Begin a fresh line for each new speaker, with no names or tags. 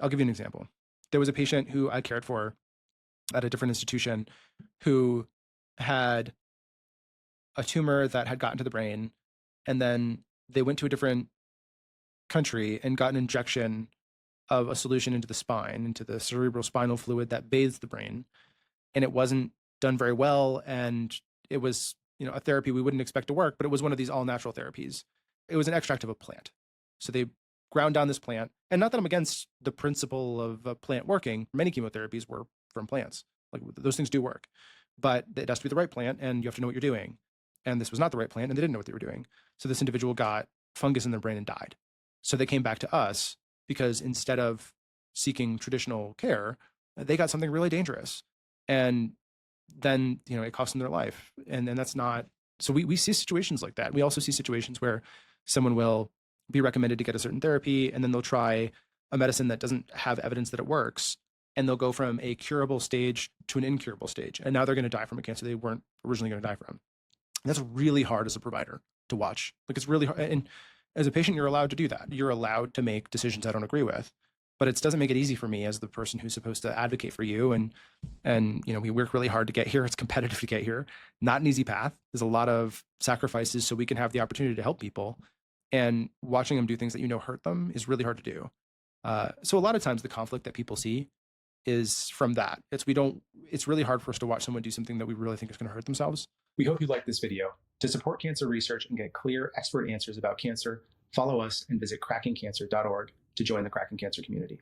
I'll give you an example. There was a patient who I cared for at a different institution who had a tumor that had gotten to the brain, and then they went to a different country and got an injection of a solution into the spine, into the cerebral spinal fluid that bathes the brain. And it wasn't done very well. And it was, a therapy we wouldn't expect to work, but it was one of these all natural therapies. It was an extract of a plant. So they ground down this plant. And not that I'm against the principle of a plant working. Many chemotherapies were from plants. Like those things do work, but it has to be the right plant and you have to know what you're doing. And this was not the right plant and they didn't know what they were doing. So this individual got fungus in their brain and died. So they came back to us because instead of seeking traditional care, they got something really dangerous. And then, it cost them their life. And that's not, so we see situations like that. We also see situations where someone will be recommended to get a certain therapy and then they'll try a medicine that doesn't have evidence that it works. And they'll go from a curable stage to an incurable stage. And now they're going to die from a cancer they weren't originally going to die from. And that's really hard as a provider to watch. Like it's really hard. And as a patient, you're allowed to do that. You're allowed to make decisions I don't agree with, but it doesn't make it easy for me as the person who's supposed to advocate for you. And we work really hard to get here. It's competitive to get here. Not an easy path. There's a lot of sacrifices so we can have the opportunity to help people. And watching them do things that hurt them is really hard to do. So a lot of times the conflict that people see is from that. It's really hard for us to watch someone do something that we really think is going to hurt themselves. We hope you liked this video. To support cancer research and get clear expert answers about cancer, follow us and visit crackingcancer.org to join the Cracking Cancer community.